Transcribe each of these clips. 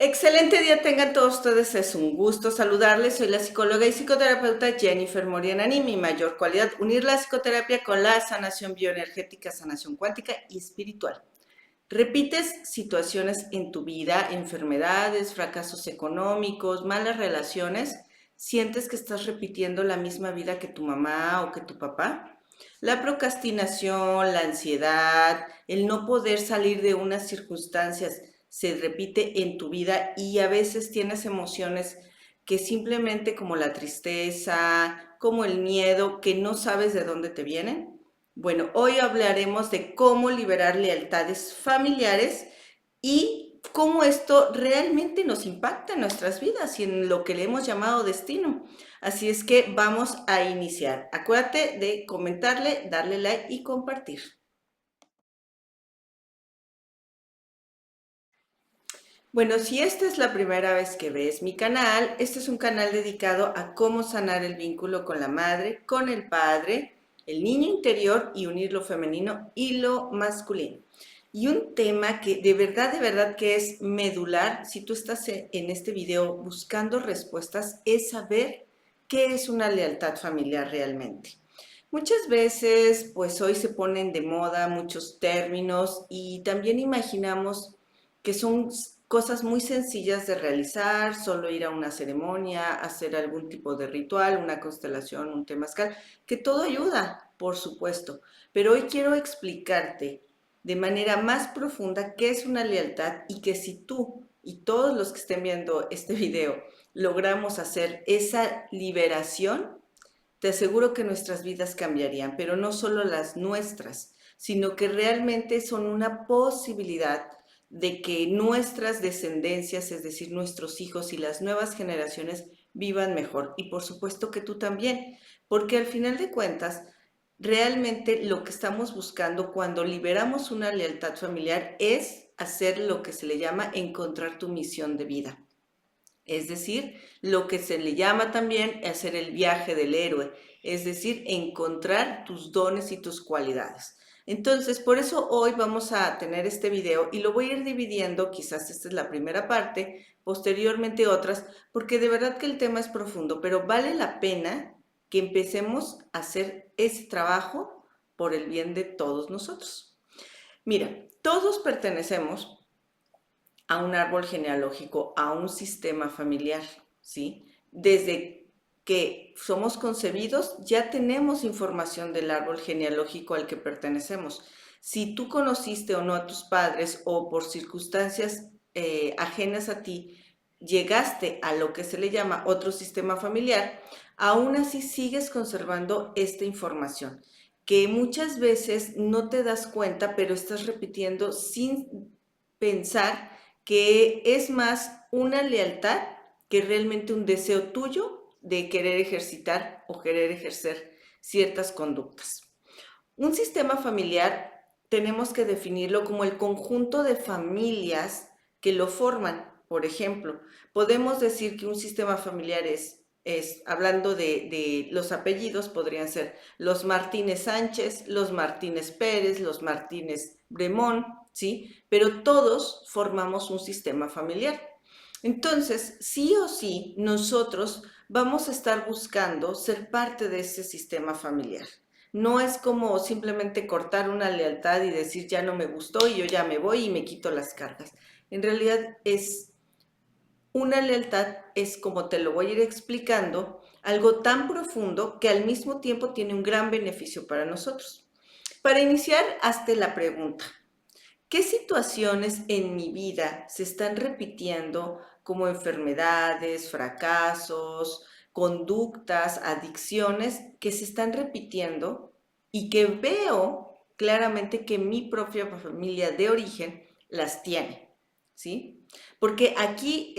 Excelente día tengan todos ustedes, es un gusto saludarles. Soy la psicóloga y psicoterapeuta Jennifer Morianani. Mi mayor cualidad, unir la psicoterapia con la sanación bioenergética, sanación cuántica y espiritual. ¿Repites situaciones en tu vida, enfermedades, fracasos económicos, malas relaciones? ¿Sientes que estás repitiendo la misma vida que tu mamá o que tu papá? La procrastinación, la ansiedad, el no poder salir de unas circunstancias se repite en tu vida y a veces tienes emociones que simplemente como la tristeza, como el miedo, que no sabes de dónde te vienen. Bueno, hoy hablaremos de cómo liberar lealtades familiares y cómo esto realmente nos impacta en nuestras vidas y en lo que le hemos llamado destino. Así es que vamos a iniciar. Acuérdate de comentarle, darle like y compartir. Bueno, si esta es la primera vez que ves mi canal, este es un canal dedicado a cómo sanar el vínculo con la madre, con el padre, el niño interior y unir lo femenino y lo masculino. Y un tema que de verdad que es medular, si tú estás en este video buscando respuestas, es saber qué es una lealtad familiar realmente. Muchas veces, pues hoy se ponen de moda muchos términos y también imaginamos que son cosas muy sencillas de realizar, solo ir a una ceremonia, hacer algún tipo de ritual, una constelación, un temazcal, que todo ayuda, por supuesto. Pero hoy quiero explicarte de manera más profunda qué es una lealtad y que si tú y todos los que estén viendo este video logramos hacer esa liberación, te aseguro que nuestras vidas cambiarían, pero no solo las nuestras, sino que realmente son una posibilidad de que nuestras descendencias, es decir, nuestros hijos y las nuevas generaciones vivan mejor. Y por supuesto que tú también, porque al final de cuentas, realmente lo que estamos buscando cuando liberamos una lealtad familiar es hacer lo que se le llama encontrar tu misión de vida. Es decir, lo que se le llama también hacer el viaje del héroe, es decir, encontrar tus dones y tus cualidades. Entonces, por eso hoy vamos a tener este video y lo voy a ir dividiendo, quizás esta es la primera parte, posteriormente otras, porque de verdad que el tema es profundo, pero vale la pena que empecemos a hacer ese trabajo por el bien de todos nosotros. Mira, todos pertenecemos a un árbol genealógico, a un sistema familiar, ¿sí? Desde que somos concebidos ya tenemos información del árbol genealógico al que pertenecemos. Si tú conociste o no a tus padres o por circunstancias ajenas a ti, llegaste a lo que se le llama otro sistema familiar, aún así sigues conservando esta información que muchas veces no te das cuenta, pero estás repitiendo sin pensar que es más una lealtad que realmente un deseo tuyo de querer ejercitar o querer ejercer ciertas conductas. Un sistema familiar tenemos que definirlo como el conjunto de familias que lo forman. Por ejemplo, podemos decir que un sistema familiar hablando de los apellidos, podrían ser los Martínez Sánchez, los Martínez Pérez, los Martínez Bremón, ¿sí? Pero todos formamos un sistema familiar. Entonces, sí o sí, nosotros vamos a estar buscando ser parte de ese sistema familiar. No es como simplemente cortar una lealtad y decir ya no me gustó y yo ya me voy y me quito las cargas. En realidad es una lealtad, es como te lo voy a ir explicando, algo tan profundo que al mismo tiempo tiene un gran beneficio para nosotros. Para iniciar, hazte la pregunta, ¿qué situaciones en mi vida se están repitiendo como enfermedades, fracasos, conductas, adicciones que se están repitiendo y que veo claramente que mi propia familia de origen las tiene? ¿Sí? Porque aquí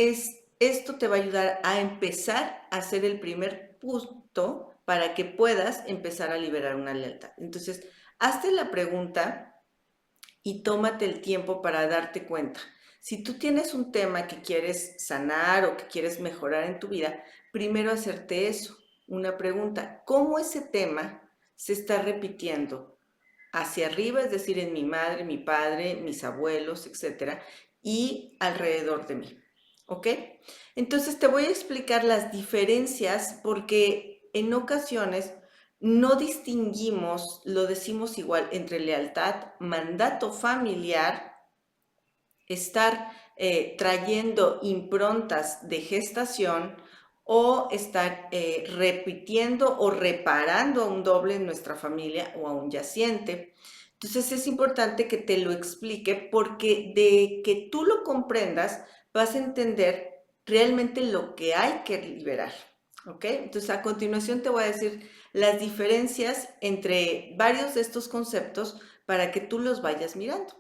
esto te va a ayudar a empezar a hacer el primer punto para que puedas empezar a liberar una lealtad. Entonces, hazte la pregunta y tómate el tiempo para darte cuenta. Si tú tienes un tema que quieres sanar o que quieres mejorar en tu vida, primero hacerte eso, una pregunta, ¿cómo ese tema se está repitiendo hacia arriba, es decir, en mi madre, mi padre, mis abuelos, etcétera, y alrededor de mí? ¿ok? Entonces te voy a explicar las diferencias porque en ocasiones no distinguimos, lo decimos igual, entre lealtad, mandato familiar, estar trayendo improntas de gestación o estar repitiendo o reparando a un doble en nuestra familia o a un yaciente. Entonces es importante que te lo explique porque de que tú lo comprendas vas a entender realmente lo que hay que liberar. ¿Ok? Entonces a continuación te voy a decir las diferencias entre varios de estos conceptos para que tú los vayas mirando.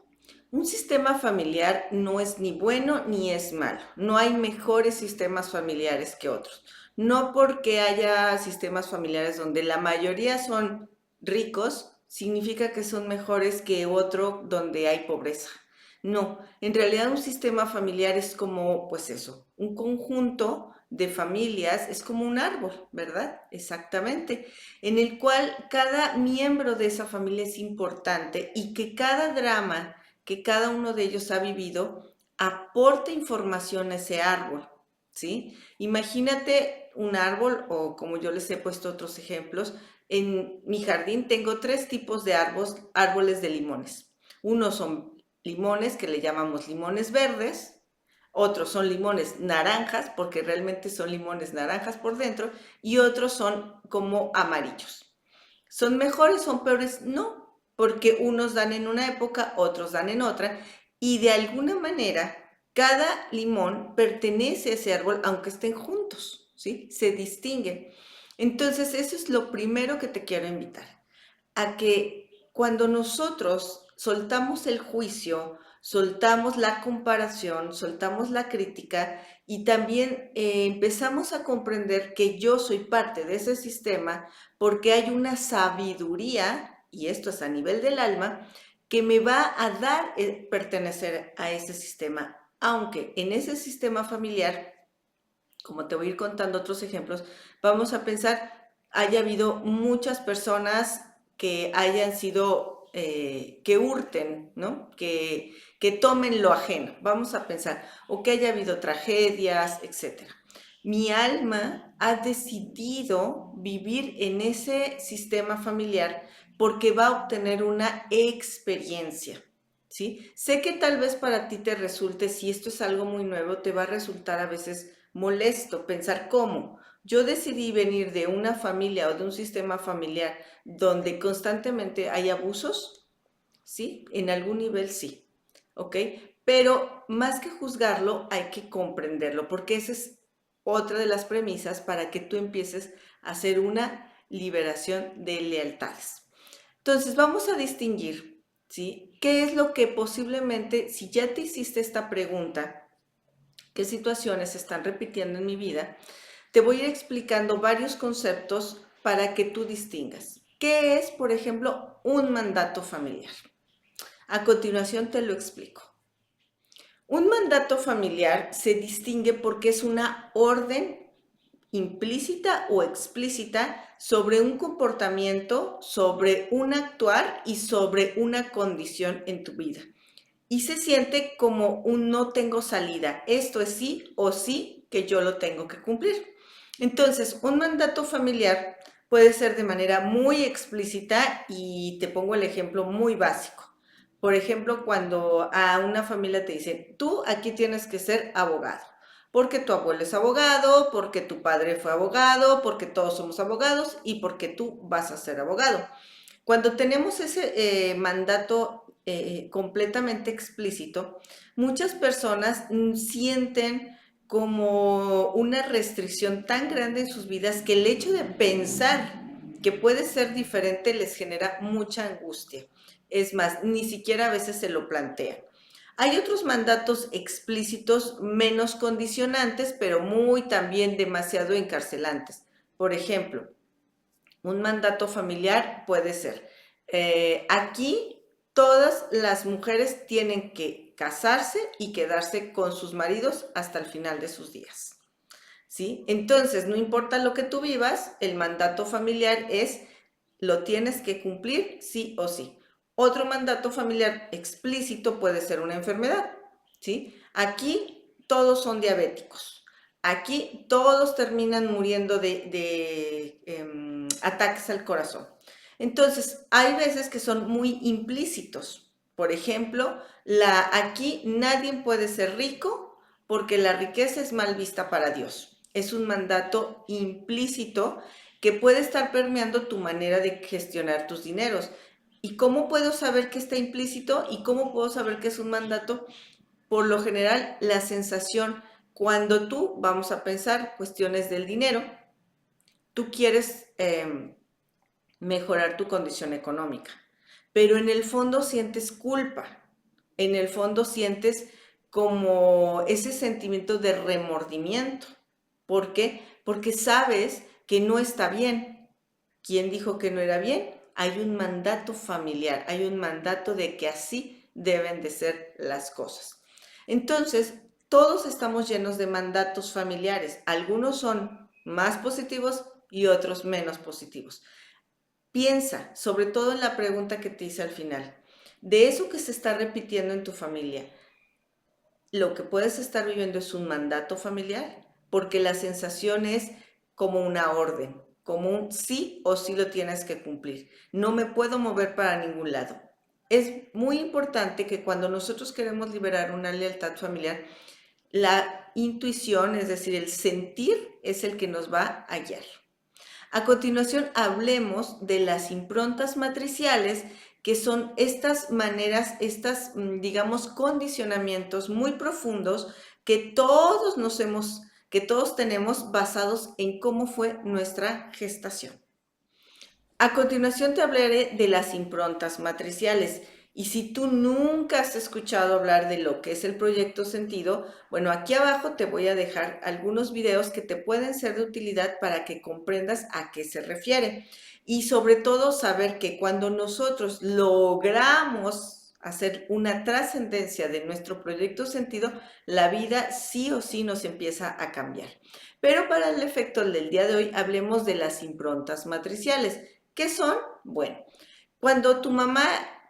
Un sistema familiar no es ni bueno ni es malo. No hay mejores sistemas familiares que otros. No porque haya sistemas familiares donde la mayoría son ricos, significa que son mejores que otro donde hay pobreza. No, en realidad un sistema familiar es como, pues eso, un conjunto de familias, es como un árbol, ¿verdad? Exactamente, en el cual cada miembro de esa familia es importante y que cada drama que cada uno de ellos ha vivido aporta información a ese árbol, ¿sí? Imagínate un árbol, o como yo les he puesto otros ejemplos, en mi jardín tengo tres tipos de árboles de limones. Unos son limones que le llamamos limones verdes, otros son limones naranjas, porque realmente son limones naranjas por dentro, y otros son como amarillos. ¿Son mejores, son peores? No, porque unos dan en una época, otros dan en otra, y de alguna manera cada limón pertenece a ese árbol aunque estén juntos, ¿sí? Se distinguen. Entonces, eso es lo primero que te quiero invitar, a que cuando nosotros soltamos el juicio, soltamos la comparación, soltamos la crítica y también empezamos a comprender que yo soy parte de ese sistema porque hay una sabiduría, y esto es a nivel del alma, que me va a dar pertenecer a ese sistema, aunque en ese sistema familiar, como te voy a ir contando otros ejemplos, vamos a pensar, haya habido muchas personas que hayan sido, que hurten, ¿no? Que tomen lo ajeno, vamos a pensar, o que haya habido tragedias, etcétera. Mi alma ha decidido vivir en ese sistema familiar porque va a obtener una experiencia. ¿Sí? Sé que tal vez para ti te resulte, si esto es algo muy nuevo, te va a resultar a veces molesto pensar cómo. Yo decidí venir de una familia o de un sistema familiar donde constantemente hay abusos, ¿sí? En algún nivel sí, ¿ok? Pero más que juzgarlo, hay que comprenderlo, porque esa es otra de las premisas para que tú empieces a hacer una liberación de lealtades. Entonces, vamos a distinguir, ¿sí? ¿Qué es lo que posiblemente, si ya te hiciste esta pregunta, qué situaciones se están repitiendo en mi vida? Te voy a ir explicando varios conceptos para que tú distingas. ¿Qué es, por ejemplo, un mandato familiar? A continuación te lo explico. Un mandato familiar se distingue porque es una orden implícita o explícita sobre un comportamiento, sobre un actuar y sobre una condición en tu vida. Y se siente como un no tengo salida. Esto es sí o sí que yo lo tengo que cumplir. Entonces, un mandato familiar puede ser de manera muy explícita y te pongo el ejemplo muy básico. Por ejemplo, cuando a una familia te dicen, tú aquí tienes que ser abogado, porque tu abuelo es abogado, porque tu padre fue abogado, porque todos somos abogados y porque tú vas a ser abogado. Cuando tenemos ese mandato completamente explícito, muchas personas sienten como una restricción tan grande en sus vidas que el hecho de pensar que puede ser diferente les genera mucha angustia. Es más, ni siquiera a veces se lo plantean. Hay otros mandatos explícitos menos condicionantes, pero muy también demasiado encarcelantes. Por ejemplo, un mandato familiar puede ser, aquí todas las mujeres tienen que casarse y quedarse con sus maridos hasta el final de sus días. ¿Sí? Entonces, no importa lo que tú vivas, el mandato familiar es, lo tienes que cumplir sí o sí. Otro mandato familiar explícito puede ser una enfermedad, ¿sí? Aquí todos son diabéticos. Aquí todos terminan muriendo de ataques al corazón. Entonces, hay veces que son muy implícitos. Por ejemplo, aquí nadie puede ser rico porque la riqueza es mal vista para Dios. Es un mandato implícito que puede estar permeando tu manera de gestionar tus dineros. ¿Y cómo puedo saber que está implícito? ¿Y cómo puedo saber que es un mandato? Por lo general, la sensación, cuando tú, vamos a pensar, cuestiones del dinero, tú quieres mejorar tu condición económica, pero en el fondo sientes culpa, en el fondo sientes como ese sentimiento de remordimiento. ¿Por qué? Porque sabes que no está bien. ¿Quién dijo que no era bien? Hay un mandato familiar, hay un mandato de que así deben de ser las cosas. Entonces, todos estamos llenos de mandatos familiares. Algunos son más positivos y otros menos positivos. Piensa, sobre todo en la pregunta que te hice al final, de eso que se está repitiendo en tu familia, lo que puedes estar viviendo es un mandato familiar, porque la sensación es como una orden, como un sí o sí lo tienes que cumplir. No me puedo mover para ningún lado. Es muy importante que cuando nosotros queremos liberar una lealtad familiar, la intuición, es decir, el sentir, es el que nos va a guiar. A continuación, hablemos de las improntas matriciales, que son estas maneras, digamos, condicionamientos muy profundos que que todos tenemos basados en cómo fue nuestra gestación. A continuación te hablaré de las improntas matriciales. Y si tú nunca has escuchado hablar de lo que es el proyecto sentido, bueno, aquí abajo te voy a dejar algunos videos que te pueden ser de utilidad para que comprendas a qué se refiere. Y sobre todo saber que cuando nosotros logramos hacer una trascendencia de nuestro proyecto sentido, la vida sí o sí nos empieza a cambiar. Pero para el efecto del día de hoy, hablemos de las improntas matriciales. ¿Qué son? Bueno, cuando tu mamá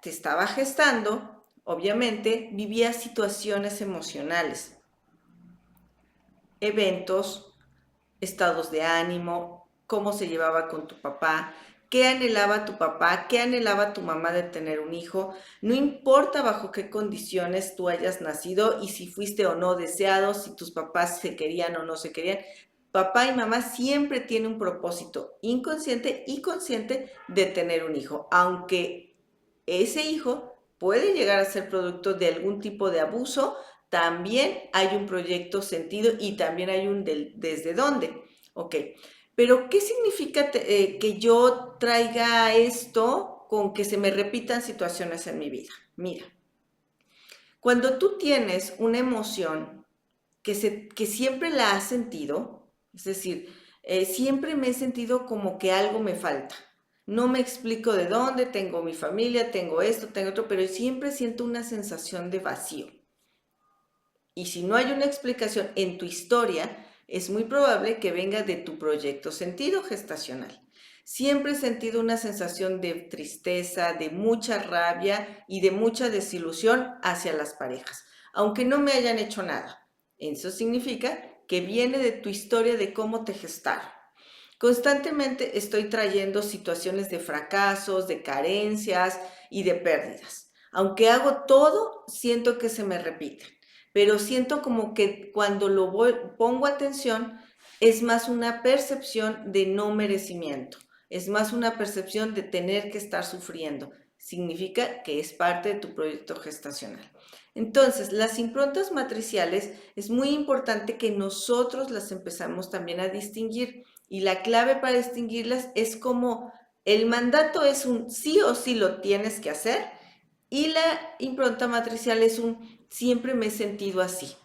te estaba gestando, obviamente vivías situaciones emocionales, eventos, estados de ánimo, cómo se llevaba con tu papá, qué anhelaba tu papá, qué anhelaba tu mamá de tener un hijo. No importa bajo qué condiciones tú hayas nacido y si fuiste o no deseado, si tus papás se querían o no se querían. Papá y mamá siempre tienen un propósito inconsciente y consciente de tener un hijo, aunque ese hijo puede llegar a ser producto de algún tipo de abuso, también hay un proyecto sentido y también hay un desde dónde. Ok, pero ¿qué significa que yo traiga esto con que se me repitan situaciones en mi vida? Mira, cuando tú tienes una emoción que siempre la has sentido, es decir, siempre me he sentido como que algo me falta. No me explico de dónde, tengo mi familia, tengo esto, tengo otro, pero siempre siento una sensación de vacío. Y si no hay una explicación en tu historia, es muy probable que venga de tu proyecto sentido gestacional. Siempre he sentido una sensación de tristeza, de mucha rabia y de mucha desilusión hacia las parejas, aunque no me hayan hecho nada. Eso significa que viene de tu historia de cómo te gestaron. Constantemente estoy trayendo situaciones de fracasos, de carencias y de pérdidas. Aunque hago todo, siento que se me repiten, pero siento como que cuando pongo atención es más una percepción de no merecimiento, es más una percepción de tener que estar sufriendo. Significa que es parte de tu proyecto gestacional. Entonces, las improntas matriciales es muy importante que nosotros las empezamos también a distinguir. Y la clave para distinguirlas es como el mandato es un sí o sí lo tienes que hacer y la impronta matricial es un siempre me he sentido así,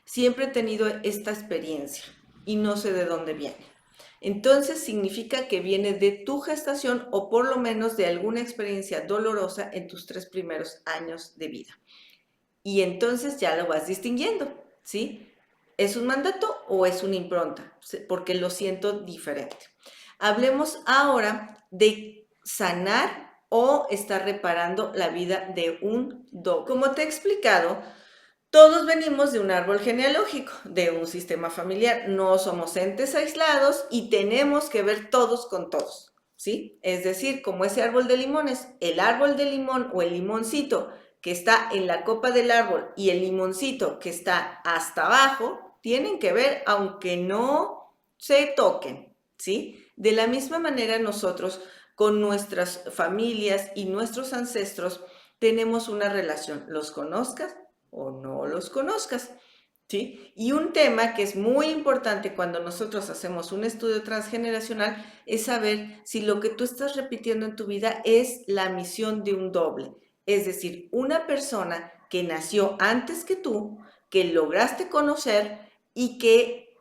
siempre he tenido esta experiencia y no sé de dónde viene. Entonces significa que viene de tu gestación o por lo menos de alguna experiencia dolorosa en tus 3 primeros años de vida. Y entonces ya lo vas distinguiendo, ¿sí? ¿Es un mandato o es una impronta? Porque lo siento diferente. Hablemos ahora de sanar o estar reparando la vida de un do. Como te he explicado, Todos venimos de un árbol genealógico, de un sistema familiar. No somos entes aislados y tenemos que ver todos con todos, ¿sí? Es decir, como ese árbol de limones, el árbol de limón o el limoncito que está en la copa del árbol y el limoncito que está hasta abajo, tienen que ver aunque no se toquen, ¿sí? De la misma manera nosotros con nuestras familias y nuestros ancestros tenemos una relación, los conozcas o no los conozcas, ¿sí? Y un tema que es muy importante cuando nosotros hacemos un estudio transgeneracional es saber si lo que tú estás repitiendo en tu vida es la misión de un doble, es decir, una persona que nació antes que tú, que lograste conocer y que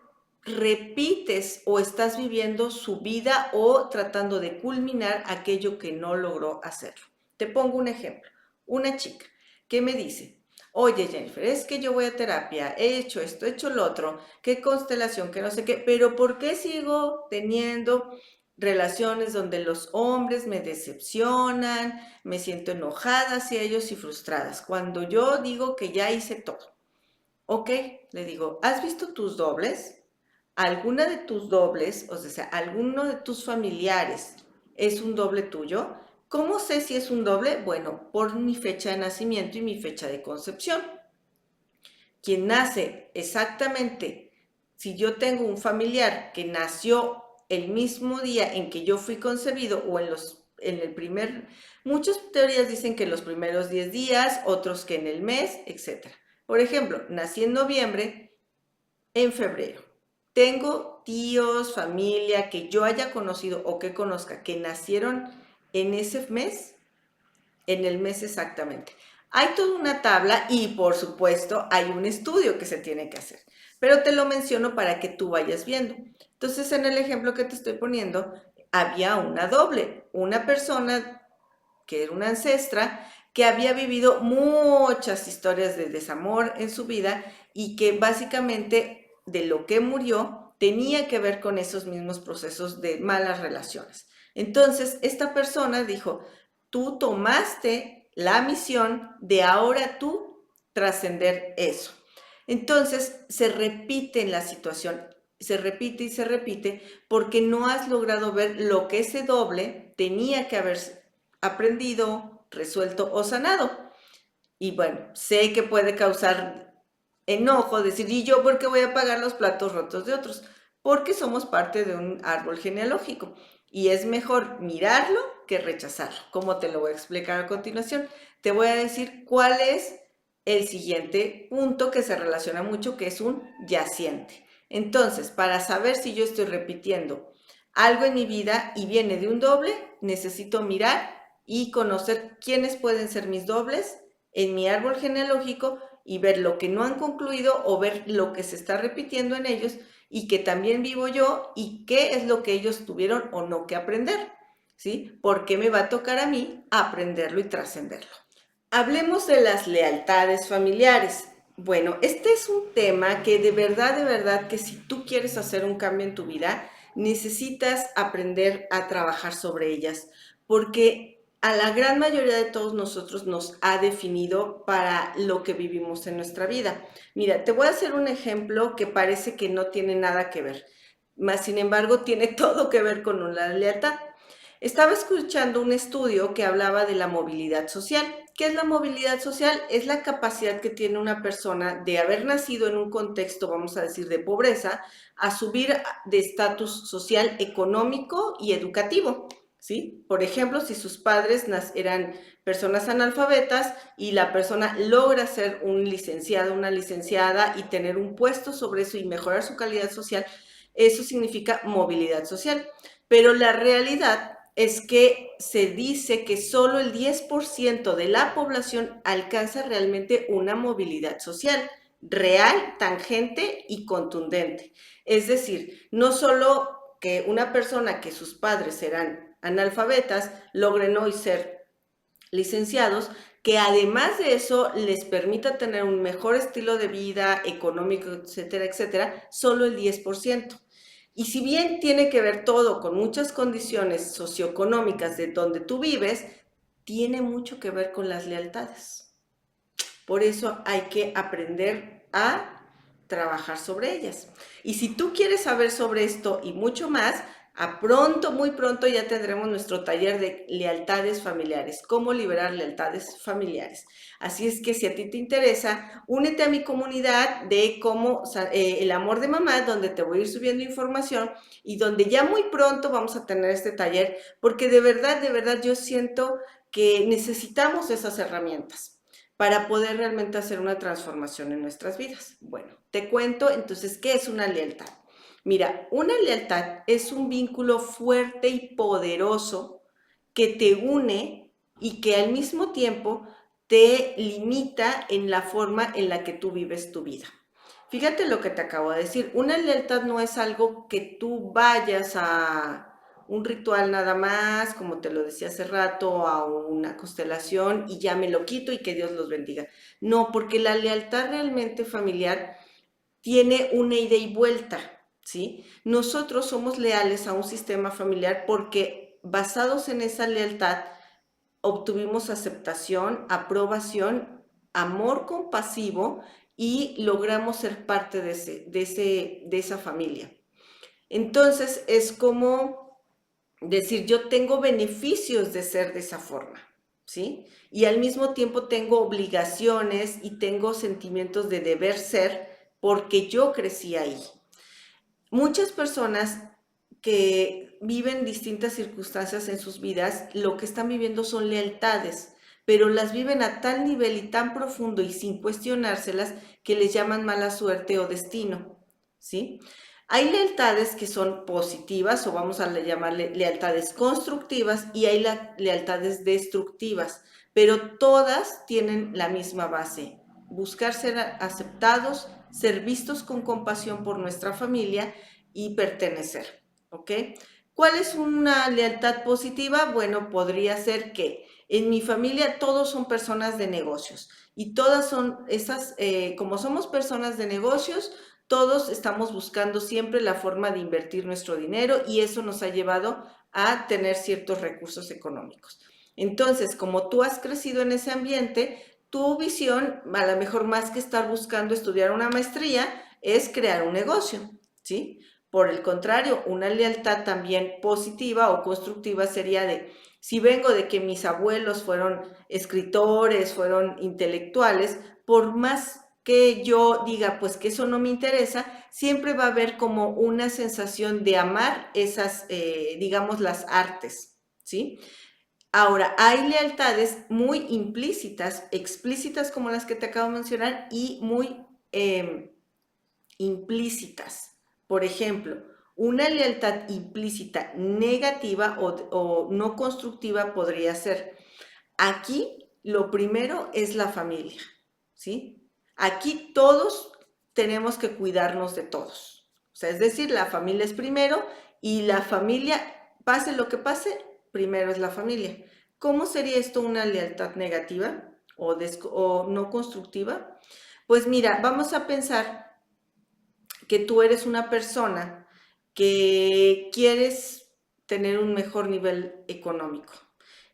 repites o estás viviendo su vida o tratando de culminar aquello que no logró hacerlo. Te pongo un ejemplo. Una chica que me dice, oye Jennifer, es que yo voy a terapia, he hecho esto, he hecho lo otro, qué constelación, que no sé qué, pero ¿por qué sigo teniendo relaciones donde los hombres me decepcionan, me siento enojada hacia ellos y frustradas, cuando yo digo que ya hice todo? Ok, le digo, ¿has visto tus dobles? ¿Alguna de tus dobles, o sea, alguno de tus familiares es un doble tuyo? ¿Cómo sé si es un doble? Bueno, por mi fecha de nacimiento y mi fecha de concepción. Quien nace exactamente, si yo tengo un familiar que nació el mismo día en que yo fui concebido o en el primer, muchas teorías dicen que en los primeros 10 días, otros que en el mes, etc. Por ejemplo, nací en noviembre, en febrero. Tengo tíos, familia que yo haya conocido o que conozca que nacieron en ese mes, en el mes exactamente. Hay toda una tabla y por supuesto hay un estudio que se tiene que hacer, pero te lo menciono para que tú vayas viendo. Entonces en el ejemplo que te estoy poniendo, había una doble, una persona que era una ancestra que había vivido muchas historias de desamor en su vida y que básicamente de lo que murió tenía que ver con esos mismos procesos de malas relaciones. Entonces, esta persona dijo, tú tomaste la misión de ahora tú trascender eso. Entonces, se repite en la situación, se repite y se repite porque no has logrado ver lo que ese doble tenía que haber aprendido, resuelto o sanado. Y bueno, sé que puede causar enojo, decir, ¿y yo por qué voy a pagar los platos rotos de otros? Porque somos parte de un árbol genealógico y es mejor mirarlo que rechazarlo. Como te lo voy a explicar a continuación, te voy a decir cuál es el siguiente punto que se relaciona mucho, que es un yaciente. Entonces, para saber si yo estoy repitiendo algo en mi vida y viene de un doble, necesito mirar y conocer quiénes pueden ser mis dobles en mi árbol genealógico y ver lo que no han concluido o ver lo que se está repitiendo en ellos y que también vivo yo y qué es lo que ellos tuvieron o no que aprender, ¿sí? Porque me va a tocar a mí aprenderlo y trascenderlo. Hablemos de las lealtades familiares. Bueno, este es un tema que de verdad, que si tú quieres hacer un cambio en tu vida, necesitas aprender a trabajar sobre ellas, porque a la gran mayoría de todos nosotros nos ha definido para lo que vivimos en nuestra vida. Mira, te voy a hacer un ejemplo que parece que no tiene nada que ver, mas sin embargo tiene todo que ver con una lealtad. Estaba escuchando un estudio que hablaba de la movilidad social. ¿Qué es la movilidad social? Es la capacidad que tiene una persona de haber nacido en un contexto, vamos a decir, de pobreza, a subir de estatus social, económico y educativo, ¿sí? Por ejemplo, si sus padres eran personas analfabetas y la persona logra ser un licenciado, una licenciada y tener un puesto sobre eso y mejorar su calidad social, eso significa movilidad social. Pero la realidad es que se dice que solo el 10% de la población alcanza realmente una movilidad social real, tangente y contundente. Es decir, no solo que una persona que sus padres eran analfabetas logren hoy ser licenciados, que además de eso les permita tener un mejor estilo de vida económico, etcétera, etcétera, solo el 10%. Y si bien tiene que ver todo con muchas condiciones socioeconómicas de donde tú vives, tiene mucho que ver con las lealtades. Por eso hay que aprender a trabajar sobre ellas. Y si tú quieres saber sobre esto y mucho más, muy pronto ya tendremos nuestro taller de lealtades familiares, cómo liberar lealtades familiares. Así es que si a ti te interesa, únete a mi comunidad de cómo el amor de mamá, donde te voy a ir subiendo información y donde ya muy pronto vamos a tener este taller, porque de verdad yo siento que necesitamos esas herramientas para poder realmente hacer una transformación en nuestras vidas. Bueno, te cuento entonces qué es una lealtad. Mira, una lealtad es un vínculo fuerte y poderoso que te une y que al mismo tiempo te limita en la forma en la que tú vives tu vida. Fíjate lo que te acabo de decir, una lealtad no es algo que tú vayas a un ritual nada más, como te lo decía hace rato, a una constelación y ya me lo quito y que Dios los bendiga. No, porque la lealtad realmente familiar tiene una ida y vuelta, ¿sí? Nosotros somos leales a un sistema familiar porque basados en esa lealtad obtuvimos aceptación, aprobación, amor compasivo y logramos ser parte de esa familia. Entonces es como decir, yo tengo beneficios de ser de esa forma, ¿sí? Y al mismo tiempo tengo obligaciones y tengo sentimientos de deber ser porque yo crecí ahí. Muchas personas que viven distintas circunstancias en sus vidas, lo que están viviendo son lealtades, pero las viven a tal nivel y tan profundo y sin cuestionárselas que les llaman mala suerte o destino, ¿sí? Hay lealtades que son positivas o vamos a llamarle lealtades constructivas y hay lealtades destructivas, pero todas tienen la misma base, buscar ser aceptados, ser vistos con compasión por nuestra familia y pertenecer, ¿ok? ¿Cuál es una lealtad positiva? Bueno, podría ser que en mi familia todos son personas de negocios y todas son esas, como somos personas de negocios, todos estamos buscando siempre la forma de invertir nuestro dinero y eso nos ha llevado a tener ciertos recursos económicos. Entonces, como tú has crecido en ese ambiente, tu visión, a lo mejor más que estar buscando estudiar una maestría, es crear un negocio, ¿sí? Por el contrario, una lealtad también positiva o constructiva sería de, si vengo de que mis abuelos fueron escritores, fueron intelectuales, por más que yo diga, pues que eso no me interesa, siempre va a haber como una sensación de amar esas, digamos, las artes, ¿sí? Ahora, hay lealtades muy implícitas, explícitas como las que te acabo de mencionar y muy implícitas. Por ejemplo, una lealtad implícita negativa o no constructiva podría ser, aquí lo primero es la familia, ¿sí? Aquí todos tenemos que cuidarnos de todos. O sea, es decir, la familia es primero y la familia, pase lo que pase, primero es la familia. ¿Cómo sería esto una lealtad negativa o no constructiva? Pues mira, vamos a pensar que tú eres una persona que quieres tener un mejor nivel económico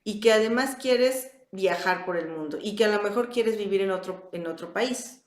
y que además quieres viajar por el mundo y que a lo mejor quieres vivir en otro país,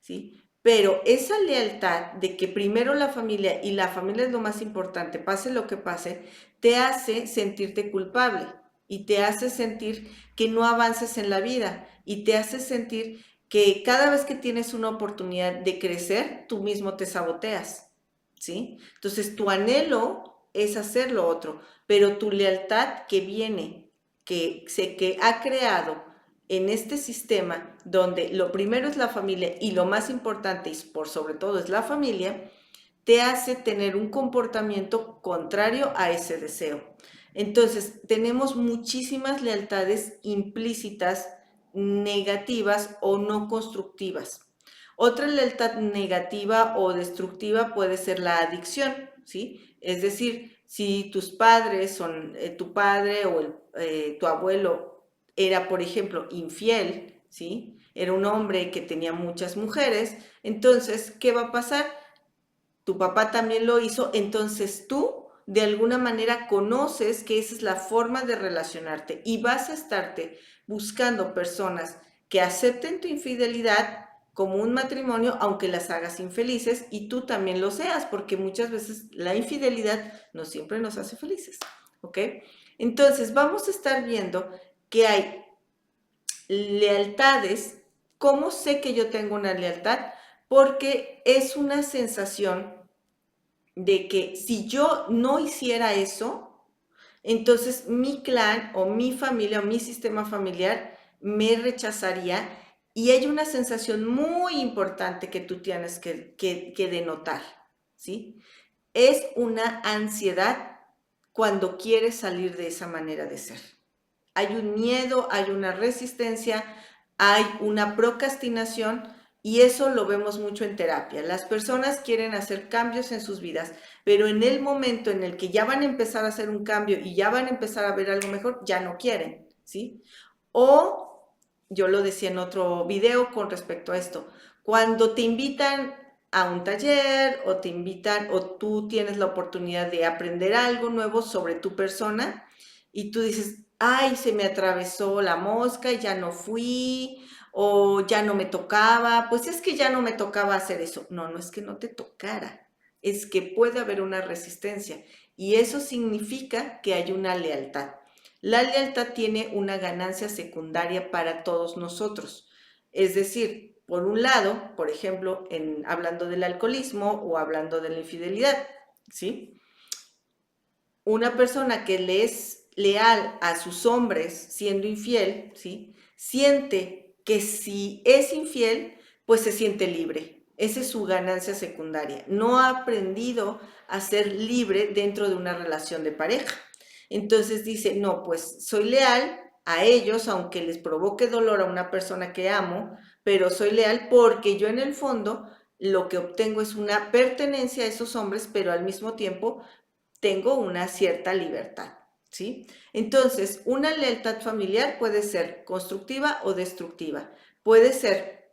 ¿sí? Pero esa lealtad de que primero la familia y la familia es lo más importante, pase lo que pase, te hace sentirte culpable y te hace sentir que no avances en la vida y te hace sentir que cada vez que tienes una oportunidad de crecer, tú mismo te saboteas, ¿sí? Entonces tu anhelo es hacer lo otro, pero tu lealtad que viene, que ha creado en este sistema donde lo primero es la familia y lo más importante y por sobre todo es la familia, te hace tener un comportamiento contrario a ese deseo. Entonces, tenemos muchísimas lealtades implícitas, negativas o no constructivas. Otra lealtad negativa o destructiva puede ser la adicción, ¿sí? Es decir, si tus padres son, tu padre o tu abuelo era, por ejemplo, infiel, ¿sí? Era un hombre que tenía muchas mujeres, entonces, ¿qué va a pasar? Tu papá también lo hizo, entonces tú de alguna manera conoces que esa es la forma de relacionarte y vas a estarte buscando personas que acepten tu infidelidad como un matrimonio, aunque las hagas infelices y tú también lo seas, porque muchas veces la infidelidad no siempre nos hace felices, ¿ok? Entonces vamos a estar viendo que hay lealtades. ¿Cómo sé que yo tengo una lealtad? Porque es una sensación de que si yo no hiciera eso, entonces mi clan o mi familia o mi sistema familiar me rechazaría, y hay una sensación muy importante que tú tienes que denotar, ¿sí? Es una ansiedad cuando quieres salir de esa manera de ser. Hay un miedo, hay una resistencia, hay una procrastinación, y eso lo vemos mucho en terapia. Las personas quieren hacer cambios en sus vidas, pero en el momento en el que ya van a empezar a hacer un cambio y ya van a empezar a ver algo mejor, ya no quieren, ¿sí? O, yo lo decía en otro video con respecto a esto, cuando te invitan a un taller o te invitan o tú tienes la oportunidad de aprender algo nuevo sobre tu persona y tú dices, ay, se me atravesó la mosca y ya no fui, o ya no me tocaba, pues es que ya no me tocaba hacer eso. No, no es que no te tocara, es que puede haber una resistencia, y eso significa que hay una lealtad. La lealtad tiene una ganancia secundaria para todos nosotros. Es decir, por un lado, por ejemplo, hablando del alcoholismo o hablando de la infidelidad, ¿sí? Una persona que le es leal a sus hombres siendo infiel, ¿sí? Siente que si es infiel, pues se siente libre. Esa es su ganancia secundaria. No ha aprendido a ser libre dentro de una relación de pareja. Entonces dice, no, pues soy leal a ellos, aunque les provoque dolor a una persona que amo, pero soy leal porque yo en el fondo lo que obtengo es una pertenencia a esos hombres, pero al mismo tiempo tengo una cierta libertad, ¿sí? Entonces, una lealtad familiar puede ser constructiva o destructiva. Puede ser,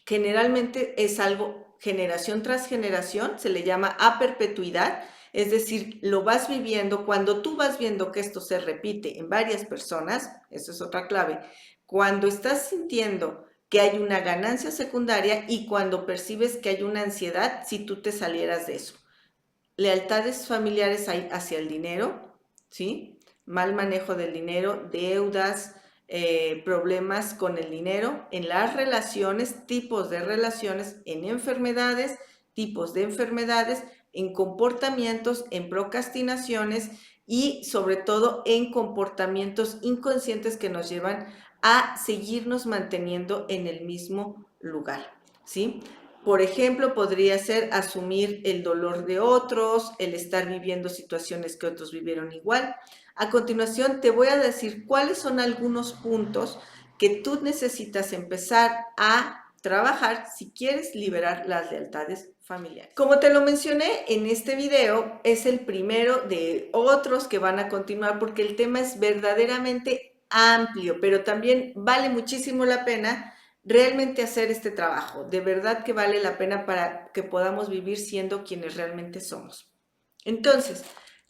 generalmente es algo generación tras generación, se le llama a perpetuidad, es decir, lo vas viviendo. Cuando tú vas viendo que esto se repite en varias personas, eso es otra clave, cuando estás sintiendo que hay una ganancia secundaria y cuando percibes que hay una ansiedad si tú te salieras de eso. Lealtades familiares hay hacia el dinero, ¿sí? Mal manejo del dinero, deudas, problemas con el dinero, en las relaciones, tipos de relaciones, en enfermedades, tipos de enfermedades, en comportamientos, en procrastinaciones y sobre todo en comportamientos inconscientes que nos llevan a seguirnos manteniendo en el mismo lugar, ¿sí? Por ejemplo, podría ser asumir el dolor de otros, el estar viviendo situaciones que otros vivieron igual. A continuación, te voy a decir cuáles son algunos puntos que tú necesitas empezar a trabajar si quieres liberar las lealtades familiares. Como te lo mencioné en este video, es el primero de otros que van a continuar porque el tema es verdaderamente amplio, pero también vale muchísimo la pena realmente hacer este trabajo. De verdad que vale la pena para que podamos vivir siendo quienes realmente somos. Entonces,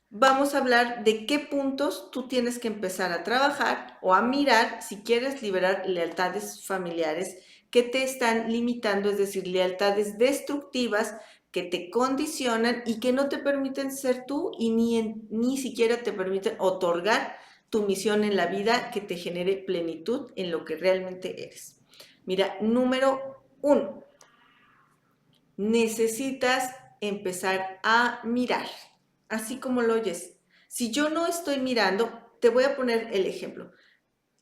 vamos a hablar de qué puntos tú tienes que empezar a trabajar o a mirar si quieres liberar lealtades familiares que te están limitando, es decir, lealtades destructivas que te condicionan y que no te permiten ser tú y ni siquiera te permiten otorgar tu misión en la vida que te genere plenitud en lo que realmente eres. Mira, número 1, necesitas empezar a mirar, así como lo oyes. Si yo no estoy mirando, te voy a poner el ejemplo.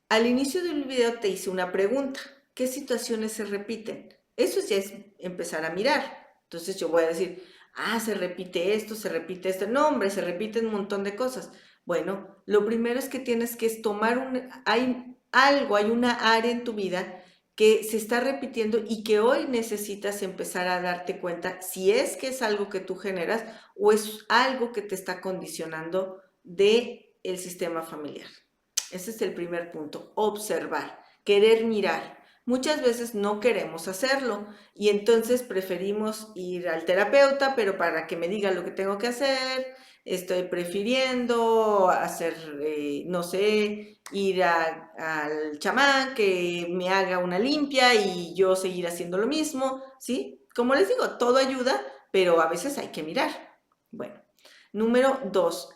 Al inicio del video te hice una pregunta. ¿Qué situaciones se repiten? Eso ya es empezar a mirar. Entonces yo voy a decir, se repite esto, se repite esto. No, hombre, se repiten un montón de cosas. Bueno, lo primero es que tienes que tomar hay algo, hay una área en tu vida que se está repitiendo y que hoy necesitas empezar a darte cuenta si es que es algo que tú generas o es algo que te está condicionando de el sistema familiar. Ese es el primer punto, observar, querer mirar. Muchas veces no queremos hacerlo y entonces preferimos ir al terapeuta, pero para que me diga lo que tengo que hacer, estoy prefiriendo hacer, no sé, ir al chamán que me haga una limpia y yo seguir haciendo lo mismo, ¿sí? Como les digo, todo ayuda, pero a veces hay que mirar. Bueno, número 2.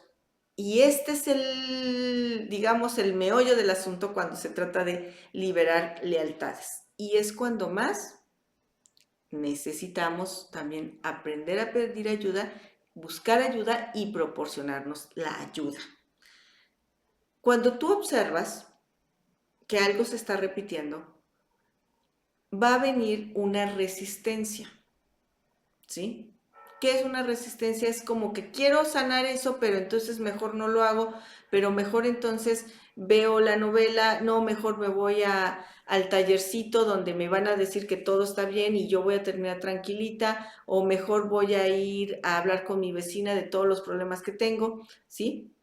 Y este es el, digamos, el meollo del asunto cuando se trata de liberar lealtades. Y es cuando más necesitamos también aprender a pedir ayuda, buscar ayuda y proporcionarnos la ayuda. Cuando tú observas que algo se está repitiendo, va a venir una resistencia, ¿sí? ¿Qué es una resistencia? Es como que quiero sanar eso, pero entonces mejor no lo hago, pero mejor entonces veo la novela, no, mejor me voy al tallercito donde me van a decir que todo está bien y yo voy a terminar tranquilita, o mejor voy a ir a hablar con mi vecina de todos los problemas que tengo, ¿sí?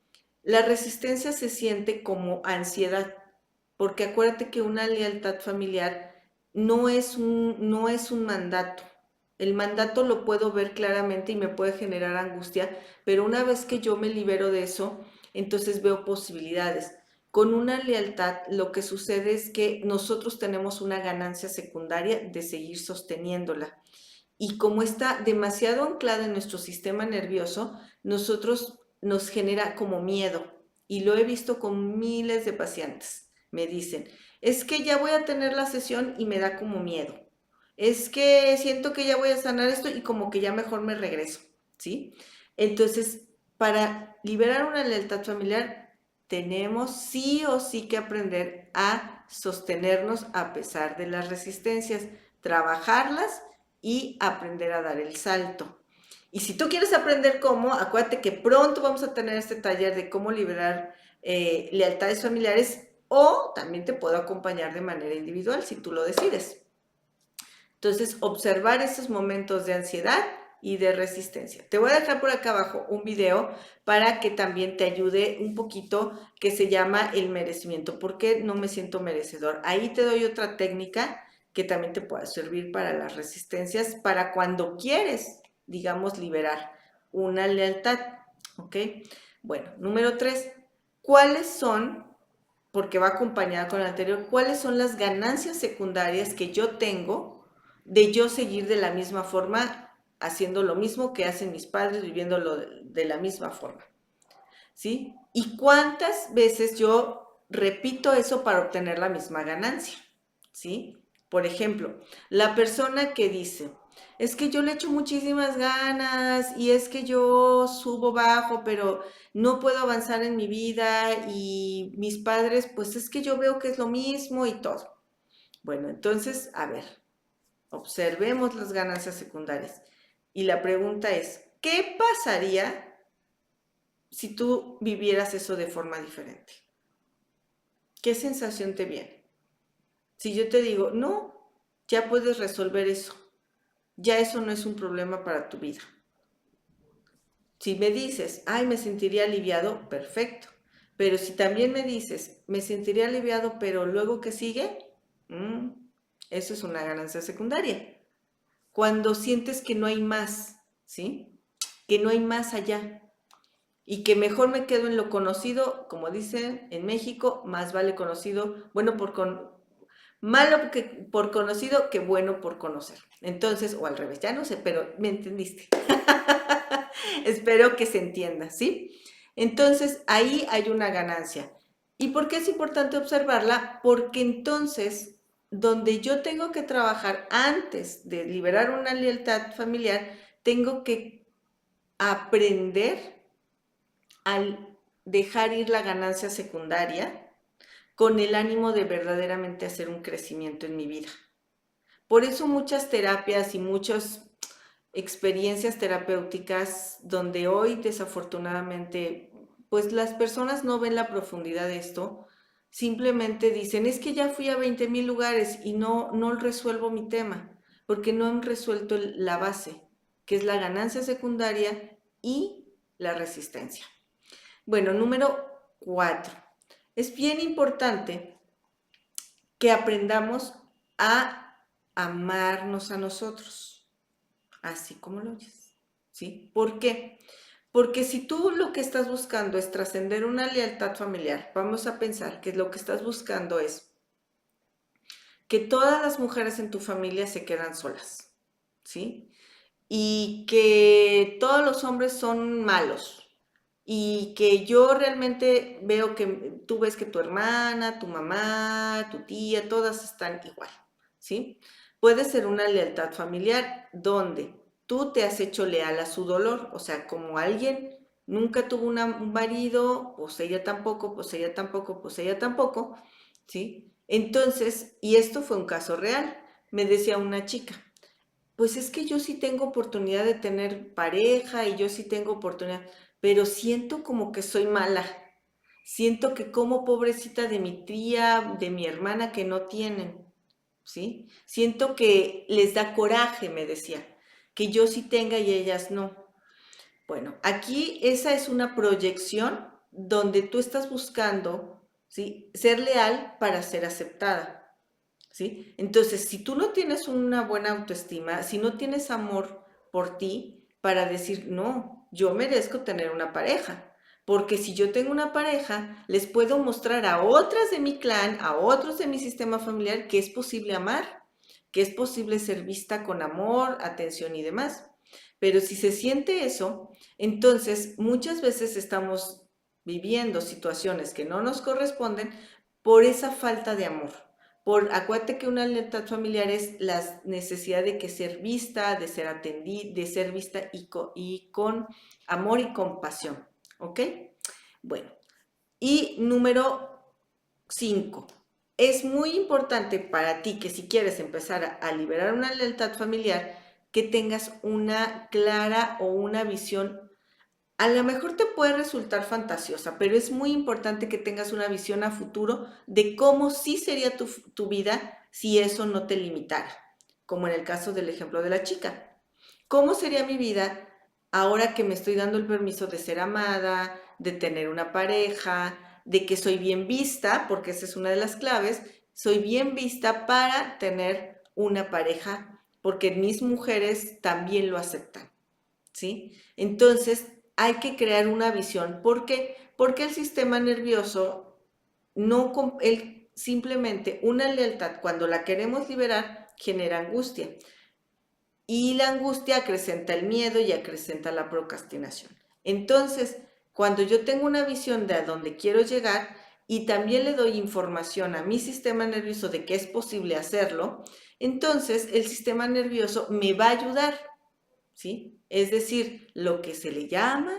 La resistencia se siente como ansiedad, porque acuérdate que una lealtad familiar no es un mandato. El mandato lo puedo ver claramente y me puede generar angustia, pero una vez que yo me libero de eso, entonces veo posibilidades. Con una lealtad lo que sucede es que nosotros tenemos una ganancia secundaria de seguir sosteniéndola. Y como está demasiado anclada en nuestro sistema nervioso, nosotros nos genera como miedo. Y lo he visto con miles de pacientes. Me dicen, es que ya voy a tener la sesión y me da como miedo. Es que siento que ya voy a sanar esto y como que ya mejor me regreso, ¿sí? Entonces, para liberar una lealtad familiar, tenemos sí o sí que aprender a sostenernos a pesar de las resistencias, trabajarlas y aprender a dar el salto. Y si tú quieres aprender cómo, acuérdate que pronto vamos a tener este taller de cómo liberar lealtades familiares, o también te puedo acompañar de manera individual si tú lo decides. Entonces, observar esos momentos de ansiedad y de resistencia. Te voy a dejar por acá abajo un video para que también te ayude un poquito, que se llama el merecimiento. ¿Por qué no me siento merecedor? Ahí te doy otra técnica que también te puede servir para las resistencias, para cuando quieres, digamos, liberar una lealtad. ¿Ok? Bueno, número 3. ¿Cuáles son, porque va acompañada con el anterior, cuáles son las ganancias secundarias que yo tengo de yo seguir de la misma forma, haciendo lo mismo que hacen mis padres, viviéndolo de la misma forma? ¿Sí? ¿Y cuántas veces yo repito eso para obtener la misma ganancia? ¿Sí? Por ejemplo, la persona que dice, es que yo le echo muchísimas ganas y es que yo subo bajo, pero no puedo avanzar en mi vida, y mis padres, pues es que yo veo que es lo mismo y todo. Bueno, entonces, a ver, observemos las ganancias secundarias. Y la pregunta es, ¿qué pasaría si tú vivieras eso de forma diferente? ¿Qué sensación te viene? Si yo te digo, no, ya puedes resolver eso, ya eso no es un problema para tu vida. Si me dices, ay, me sentiría aliviado, perfecto. Pero si también me dices, me sentiría aliviado, pero luego ¿qué sigue? Mm, eso es una ganancia secundaria. Cuando sientes que no hay más, ¿sí? Que no hay más allá. Y que mejor me quedo en lo conocido, como dicen en México, más vale conocido, bueno malo por conocido que bueno por conocer. Entonces, o al revés, ya no sé, pero me entendiste. Espero que se entienda, ¿sí? Entonces, ahí hay una ganancia. ¿Y por qué es importante observarla? Porque entonces, donde yo tengo que trabajar antes de liberar una lealtad familiar, tengo que aprender al dejar ir la ganancia secundaria con el ánimo de verdaderamente hacer un crecimiento en mi vida. Por eso muchas terapias y muchas experiencias terapéuticas donde hoy desafortunadamente pues las personas no ven la profundidad de esto, simplemente dicen, es que ya fui a 20,000 lugares y no resuelvo mi tema, porque no han resuelto la base, que es la ganancia secundaria y la resistencia. Bueno, número 4. Es bien importante que aprendamos a amarnos a nosotros, así como lo oyes, ¿sí? ¿Por qué? Porque si tú lo que estás buscando es trascender una lealtad familiar, vamos a pensar que lo que estás buscando es que todas las mujeres en tu familia se quedan solas, ¿sí? Y que todos los hombres son malos y que yo realmente veo que tú ves que tu hermana, tu mamá, tu tía, todas están igual, ¿sí? Puede ser una lealtad familiar donde tú te has hecho leal a su dolor, o sea, como alguien nunca tuvo un marido, pues ella tampoco, pues ella tampoco, pues ella tampoco, ¿sí? Entonces, y esto fue un caso real, me decía una chica, pues es que yo sí tengo oportunidad de tener pareja y yo sí tengo oportunidad, pero siento como que soy mala. Siento que como pobrecita de mi tía, de mi hermana que no tienen, ¿sí? Siento que les da coraje, me decía, que yo sí tenga y ellas no. Bueno, aquí esa es una proyección donde tú estás buscando, ¿sí? Ser leal para ser aceptada. ¿Sí? Entonces, si tú no tienes una buena autoestima, si no tienes amor por ti para decir, no, yo merezco tener una pareja, porque si yo tengo una pareja, les puedo mostrar a otras de mi clan, a otros de mi sistema familiar, que es posible amar, que es posible ser vista con amor, atención y demás. Pero si se siente eso, entonces muchas veces estamos viviendo situaciones que no nos corresponden por esa falta de amor. Acuérdate que una lealtad familiar es la necesidad de que ser vista, de ser atendida, de ser vista y con amor y compasión. ¿Ok? Bueno, y número 5. Es muy importante para ti que si quieres empezar a liberar una lealtad familiar, que tengas una clara o una visión. A lo mejor te puede resultar fantasiosa, pero es muy importante que tengas una visión a futuro de cómo sí sería tu vida si eso no te limitara, como en el caso del ejemplo de la chica. ¿Cómo sería mi vida ahora que me estoy dando el permiso de ser amada, de tener una pareja, de que soy bien vista, porque esa es una de las claves, soy bien vista para tener una pareja, porque mis mujeres también lo aceptan, ¿sí? Entonces, hay que crear una visión. ¿Por qué? Porque el sistema nervioso no, él simplemente una lealtad, cuando la queremos liberar, genera angustia. Y la angustia acrecenta el miedo y acrecenta la procrastinación. Entonces, cuando yo tengo una visión de a dónde quiero llegar y también le doy información a mi sistema nervioso de que es posible hacerlo, entonces el sistema nervioso me va a ayudar, ¿sí? Es decir, lo que se le llama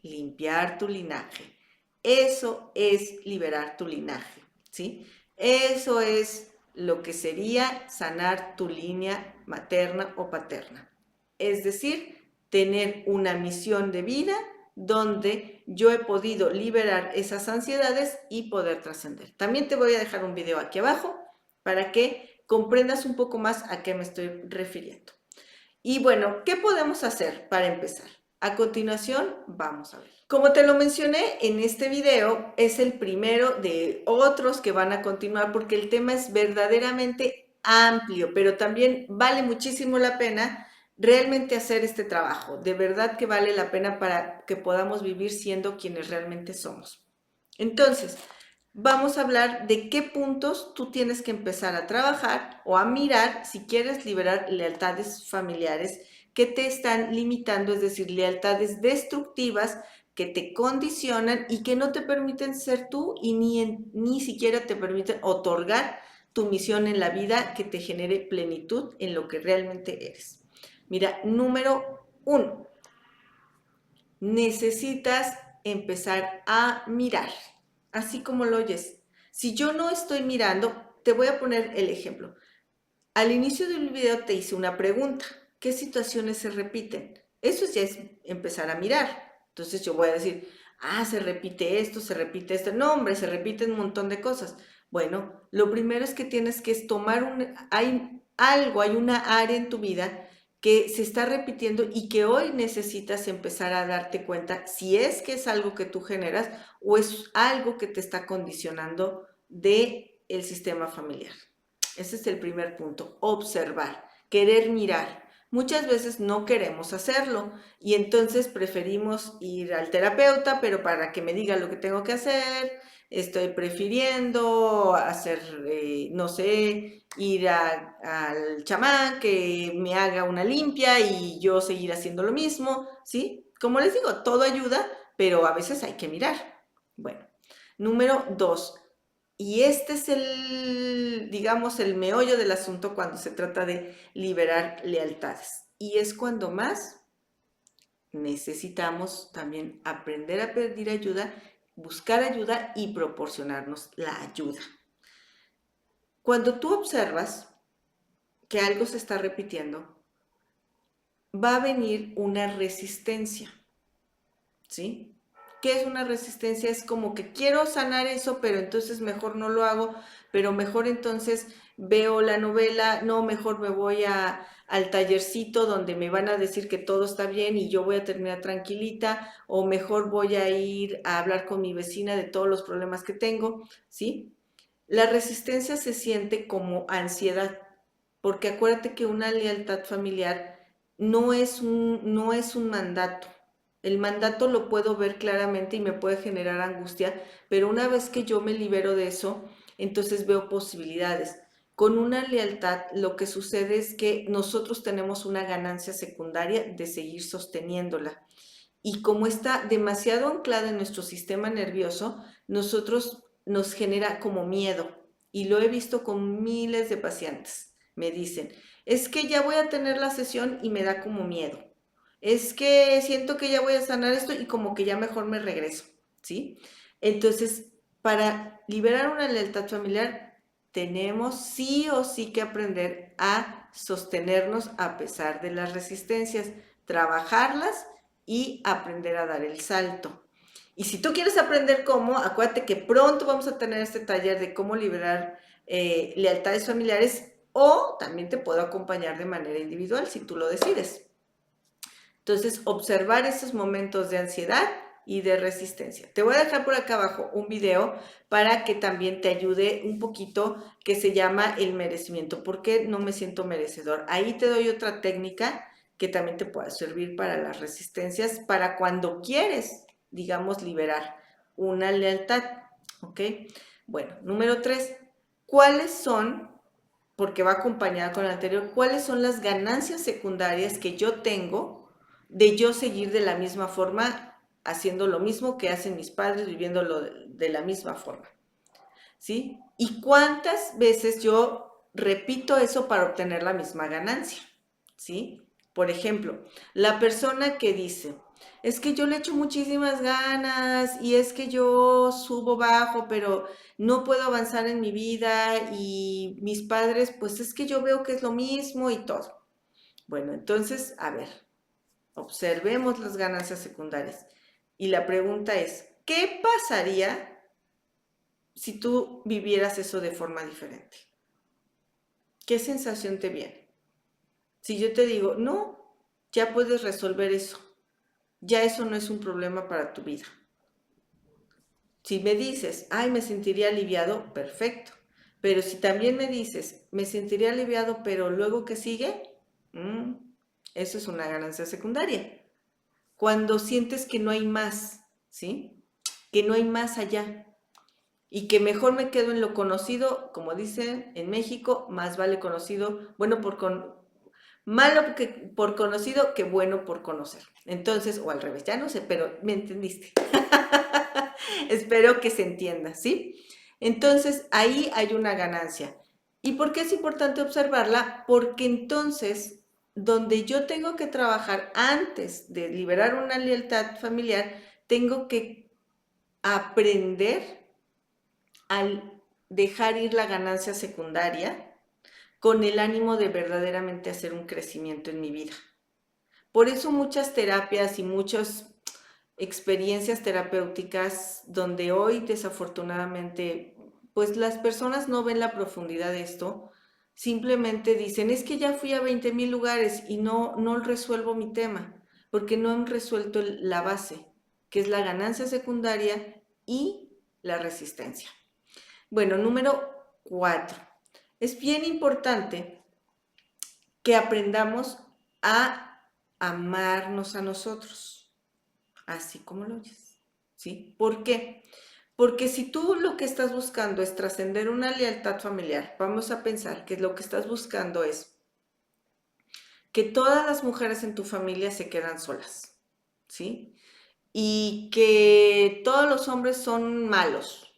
limpiar tu linaje. Eso es liberar tu linaje, ¿sí? Eso es lo que sería sanar tu línea materna o paterna. Es decir, tener una misión de vida donde yo he podido liberar esas ansiedades y poder trascender. También te voy a dejar un video aquí abajo para que comprendas un poco más a qué me estoy refiriendo. Y bueno, ¿qué podemos hacer para empezar? A continuación, vamos a ver. Como te lo mencioné en este video, es el primero de otros que van a continuar porque el tema es verdaderamente amplio, pero también vale muchísimo la pena realmente hacer este trabajo. De verdad que vale la pena para que podamos vivir siendo quienes realmente somos. Entonces, vamos a hablar de qué puntos tú tienes que empezar a trabajar o a mirar si quieres liberar lealtades familiares que te están limitando, es decir, lealtades destructivas que te condicionan y que no te permiten ser tú y ni siquiera te permiten otorgar tu misión en la vida que te genere plenitud en lo que realmente eres. Mira, número 1, necesitas empezar a mirar, así como lo oyes. Si yo no estoy mirando, te voy a poner el ejemplo. Al inicio del video te hice una pregunta. ¿Qué situaciones se repiten? Eso ya es empezar a mirar. Entonces yo voy a decir, se repite esto, se repite esto. No, hombre, se repiten un montón de cosas. Bueno, lo primero es que tienes que tomar hay algo, hay una área en tu vida que se está repitiendo y que hoy necesitas empezar a darte cuenta si es que es algo que tú generas o es algo que te está condicionando de el sistema familiar. Ese es el primer punto, observar, querer mirar. muchas veces no queremos hacerlo y entonces preferimos ir al terapeuta, pero para que me diga lo que tengo que hacer, estoy prefiriendo hacer, no sé, ir al chamán que me haga una limpia y yo seguir haciendo lo mismo, ¿sí? Como les digo, todo ayuda, pero a veces hay que mirar. Bueno, número 2. Y este es el, digamos, el meollo del asunto cuando se trata de liberar lealtades. Y es cuando más necesitamos también aprender a pedir ayuda, buscar ayuda y proporcionarnos la ayuda. Cuando tú observas que algo se está repitiendo, va a venir una resistencia, ¿sí? ¿Qué es una resistencia? Es como que quiero sanar eso, pero entonces mejor no lo hago, pero mejor entonces veo la novela, no, mejor me voy al tallercito donde me van a decir que todo está bien y yo voy a terminar tranquilita, o mejor voy a ir a hablar con mi vecina de todos los problemas que tengo, ¿sí? La resistencia se siente como ansiedad, porque acuérdate que una lealtad familiar no es un mandato. El mandato lo puedo ver claramente y me puede generar angustia, pero una vez que yo me libero de eso, entonces veo posibilidades. Con una lealtad lo que sucede es que nosotros tenemos una ganancia secundaria de seguir sosteniéndola. Y como está demasiado anclada en nuestro sistema nervioso, nosotros nos genera como miedo. Y lo he visto con miles de pacientes. Me dicen, es que ya voy a tener la sesión y me da como miedo. Es que siento que ya voy a sanar esto y como que ya mejor me regreso, ¿sí? Entonces, para liberar una lealtad familiar, tenemos sí o sí que aprender a sostenernos a pesar de las resistencias, trabajarlas y aprender a dar el salto. Y si tú quieres aprender cómo, acuérdate que pronto vamos a tener este taller de cómo liberar lealtades familiares o también te puedo acompañar de manera individual si tú lo decides. Entonces, observar esos momentos de ansiedad y de resistencia. Te voy a dejar por acá abajo un video para que también te ayude un poquito que se llama el merecimiento. ¿Por qué no me siento merecedor? Ahí te doy otra técnica que también te pueda servir para las resistencias, para cuando quieres, digamos, liberar una lealtad. ¿Ok? Bueno, número 3. ¿Cuáles son, porque va acompañada con el anterior, cuáles son las ganancias secundarias que yo tengo de yo seguir de la misma forma, haciendo lo mismo que hacen mis padres, viviéndolo de la misma forma? ¿Sí? ¿Y cuántas veces yo repito eso para obtener la misma ganancia? ¿Sí? Por ejemplo, la persona que dice, es que yo le echo muchísimas ganas y es que yo subo bajo, pero no puedo avanzar en mi vida y mis padres, pues es que yo veo que es lo mismo y todo. Bueno, entonces, a ver, observemos las ganancias secundarias. Y la pregunta es, ¿qué pasaría si tú vivieras eso de forma diferente? ¿Qué sensación te viene? Si yo te digo, no, ya puedes resolver eso, ya eso no es un problema para tu vida. Si me dices, ay, me sentiría aliviado, perfecto. Pero si también me dices, me sentiría aliviado, pero luego ¿qué sigue? Mm, eso es una ganancia secundaria. Cuando sientes que no hay más, ¿sí? Que no hay más allá y que mejor me quedo en lo conocido, como dicen en México, más vale conocido, bueno malo que, por conocido que bueno por conocer. Entonces, o al revés, ya no sé, pero me entendiste. Espero que se entienda, ¿sí? Entonces, ahí hay una ganancia. ¿Y por qué es importante observarla? Porque entonces, donde yo tengo que trabajar antes de liberar una lealtad familiar, tengo que aprender al dejar ir la ganancia secundaria con el ánimo de verdaderamente hacer un crecimiento en mi vida. Por eso muchas terapias y muchas experiencias terapéuticas donde hoy desafortunadamente pues las personas no ven la profundidad de esto, simplemente dicen, es que ya fui a 20,000 lugares y no resuelvo mi tema, porque no han resuelto la base, que es la ganancia secundaria y la resistencia. Bueno, número 4. Es bien importante que aprendamos a amarnos a nosotros, así como lo oyes, ¿sí? ¿Por qué? Porque si tú lo que estás buscando es trascender una lealtad familiar, vamos a pensar que lo que estás buscando es que todas las mujeres en tu familia se quedan solas, ¿sí? Y que todos los hombres son malos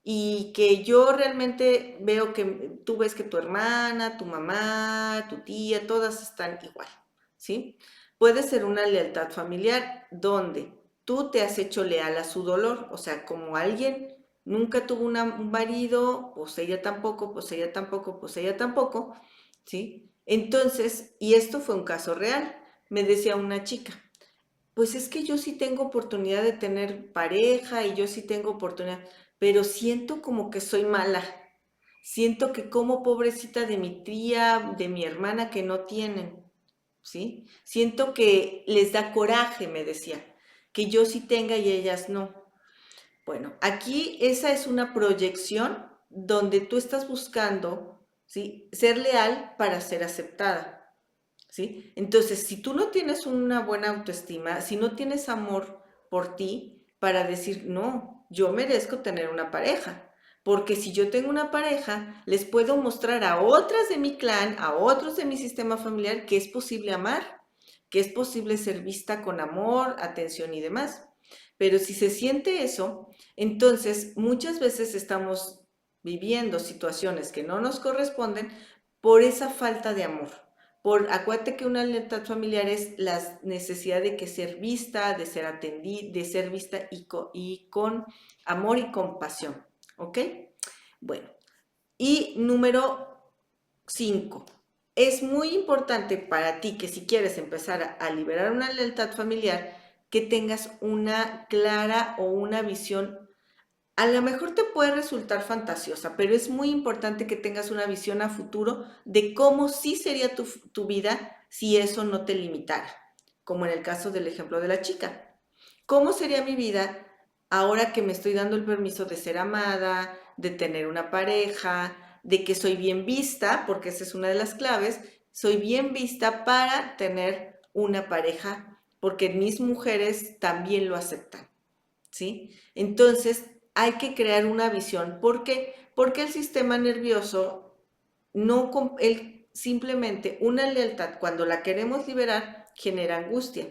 y que yo realmente veo que tú ves que tu hermana, tu mamá, tu tía, todas están igual, ¿sí? Puede ser una lealtad familiar donde tú te has hecho leal a su dolor, o sea, como alguien nunca tuvo un marido, pues ella tampoco, pues ella tampoco, pues ella tampoco, ¿sí? Entonces, y esto fue un caso real, me decía una chica, pues es que yo sí tengo oportunidad de tener pareja y yo sí tengo oportunidad, pero siento como que soy mala. Siento que como pobrecita de mi tía, de mi hermana que no tienen, ¿sí? Siento que les da coraje, me decía, que yo sí tenga y ellas no. Bueno, aquí esa es una proyección donde tú estás buscando, ¿sí? Ser leal para ser aceptada. ¿Sí? Entonces, si tú no tienes una buena autoestima, si no tienes amor por ti para decir, no, yo merezco tener una pareja, porque si yo tengo una pareja, les puedo mostrar a otras de mi clan, a otros de mi sistema familiar, que es posible amar, que es posible ser vista con amor, atención y demás. Pero si se siente eso, entonces muchas veces estamos viviendo situaciones que no nos corresponden por esa falta de amor. Acuérdate que una lealtad familiar es la necesidad de que ser vista, de ser atendida, de ser vista y con amor y compasión, ¿ok? Bueno, y número 5. Es muy importante para ti que si quieres empezar a liberar una lealtad familiar, que tengas una clara o una visión. A lo mejor te puede resultar fantasiosa, pero es muy importante que tengas una visión a futuro de cómo sí sería tu vida si eso no te limitara, como en el caso del ejemplo de la chica. ¿Cómo sería mi vida ahora que me estoy dando el permiso de ser amada, de tener una pareja, de que soy bien vista, porque esa es una de las claves, soy bien vista para tener una pareja, porque mis mujeres también lo aceptan, ¿sí? Entonces, hay que crear una visión. ¿Por qué? Porque el sistema nervioso no, él simplemente una lealtad, cuando la queremos liberar, genera angustia.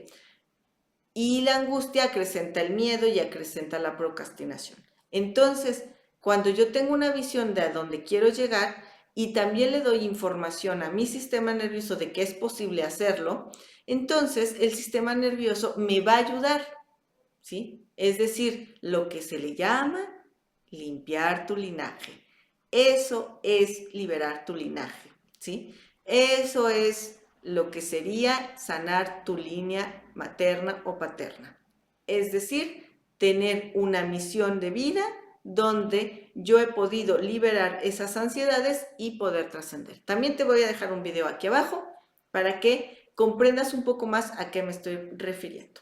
Y la angustia acrecenta el miedo y acrecenta la procrastinación. Entonces, cuando yo tengo una visión de a dónde quiero llegar y también le doy información a mi sistema nervioso de que es posible hacerlo, entonces el sistema nervioso me va a ayudar, ¿sí? Es decir, lo que se le llama limpiar tu linaje. Eso es liberar tu linaje, ¿sí? Eso es lo que sería sanar tu línea materna o paterna. Es decir, tener una misión de vida donde yo he podido liberar esas ansiedades y poder trascender. También te voy a dejar un video aquí abajo para que comprendas un poco más a qué me estoy refiriendo.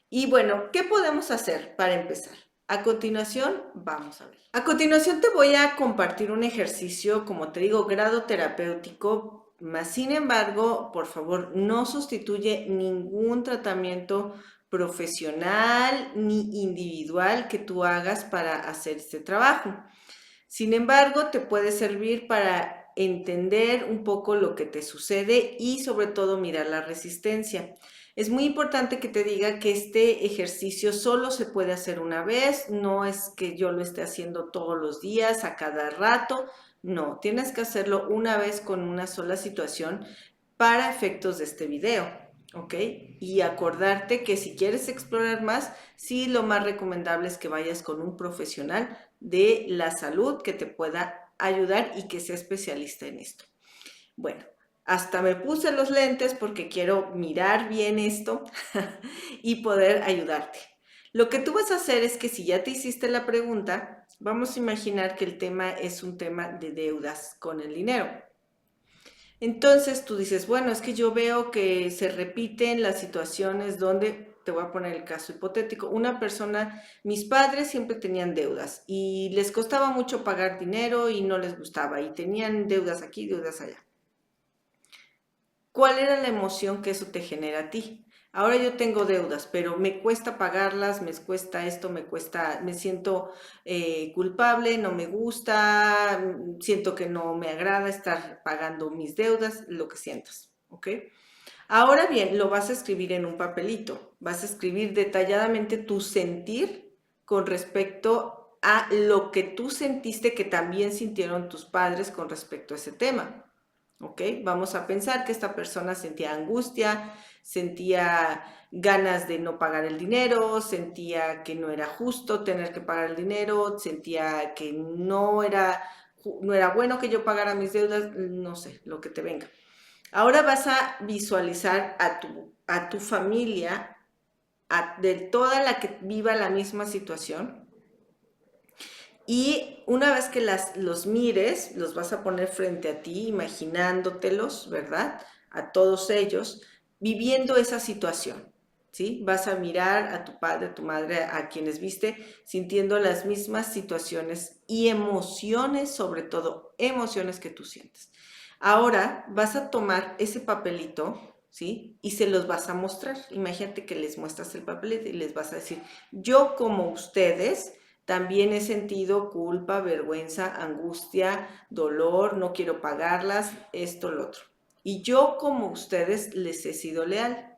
Y bueno, ¿qué podemos hacer para empezar? A continuación, vamos a ver. A continuación te voy a compartir un ejercicio, como te digo, grado terapéutico, más sin embargo, por favor, no sustituye ningún tratamiento profesional ni individual que tú hagas para hacer este trabajo. Sin embargo, te puede servir para entender un poco lo que te sucede y sobre todo mirar la resistencia. Es muy importante que te diga que este ejercicio solo se puede hacer una vez, no es que yo lo esté haciendo todos los días, a cada rato, no, tienes que hacerlo una vez con una sola situación para efectos de este video, ¿ok? Y acordarte que si quieres explorar más, sí, lo más recomendable es que vayas con un profesional de la salud que te pueda ayudar y que sea especialista en esto. Bueno, hasta me puse los lentes porque quiero mirar bien esto y poder ayudarte. Lo que tú vas a hacer es que si ya te hiciste la pregunta, vamos a imaginar que el tema es un tema de deudas con el dinero. Entonces tú dices, bueno, es que yo veo que se repiten las situaciones donde, te voy a poner el caso hipotético, una persona, mis padres siempre tenían deudas y les costaba mucho pagar dinero y no les gustaba y tenían deudas aquí, deudas allá. ¿cuál era la emoción que eso te genera a ti? Ahora yo tengo deudas, pero me cuesta pagarlas, me cuesta esto, me siento culpable, no me gusta, siento que no me agrada estar pagando mis deudas, lo que sientas, ¿ok? Ahora bien, lo vas a escribir en un papelito, vas a escribir detalladamente tu sentir con respecto a lo que tú sentiste que también sintieron tus padres con respecto a ese tema. ¿Ok? Vamos a pensar que esta persona sentía angustia, sentía ganas de no pagar el dinero, sentía que no era justo tener que pagar el dinero, sentía que no era bueno que yo pagara mis deudas, no sé, lo que te venga. Ahora vas a visualizar a tu familia, de toda la que viva la misma situación, y una vez que los mires, los vas a poner frente a ti, imaginándotelos, ¿verdad? A todos ellos, viviendo esa situación, ¿sí? Vas a mirar a tu padre, a tu madre, a quienes viste, sintiendo las mismas situaciones y emociones, sobre todo emociones que tú sientes. Ahora vas a tomar ese papelito, ¿sí? Y se los vas a mostrar. Imagínate que les muestras el papelito y les vas a decir, yo como ustedes también he sentido culpa, vergüenza, angustia, dolor, no quiero pagarlas, esto, lo otro. Y yo como ustedes les he sido leal.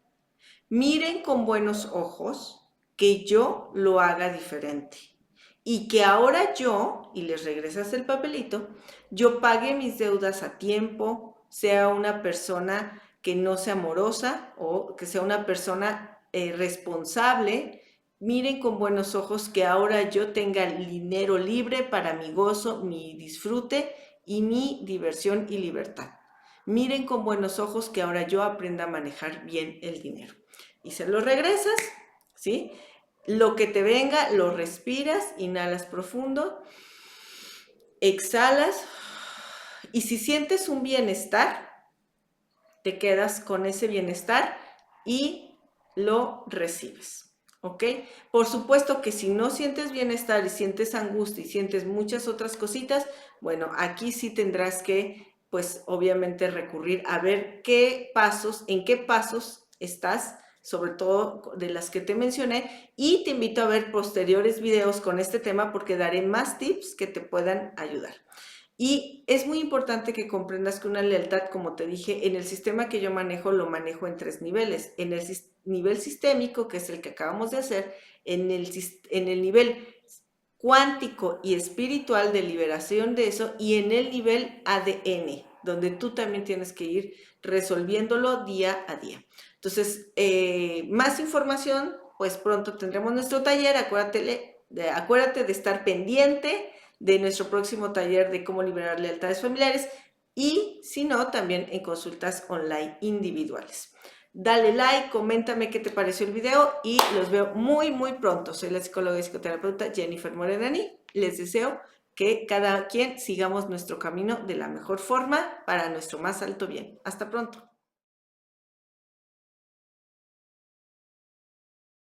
Miren con buenos ojos que yo lo haga diferente. Y que ahora yo, y les regresas el papelito, yo pague mis deudas a tiempo, sea una persona que no sea amorosa o que sea una persona responsable. Miren con buenos ojos que ahora yo tenga el dinero libre para mi gozo, mi disfrute y mi diversión y libertad. Miren con buenos ojos que ahora yo aprenda a manejar bien el dinero. Y se lo regresas, ¿sí? Lo que te venga, lo respiras, inhalas profundo, exhalas y si sientes un bienestar, te quedas con ese bienestar y lo recibes, ¿ok? Por supuesto que si no sientes bienestar y sientes angustia y sientes muchas otras cositas, bueno, aquí sí tendrás que, pues obviamente recurrir a ver en qué pasos estás, sobre todo de las que te mencioné, y te invito a ver posteriores videos con este tema porque daré más tips que te puedan ayudar. Y es muy importante que comprendas que una lealtad, como te dije, en el sistema que yo manejo, lo manejo en 3 niveles. En el nivel sistémico, que es el que acabamos de hacer, en el nivel cuántico y espiritual de liberación de eso, y en el nivel ADN, donde tú también tienes que ir resolviéndolo día a día. Entonces, más información, pues pronto tendremos nuestro taller. Acuérdate de estar pendiente de nuestro próximo taller de cómo liberar lealtades familiares y si no, también en consultas online individuales. Dale like, coméntame qué te pareció el video y los veo muy, muy pronto. Soy la psicóloga y psicoterapeuta Jennifer Morenani. Les deseo que cada quien sigamos nuestro camino de la mejor forma para nuestro más alto bien. Hasta pronto.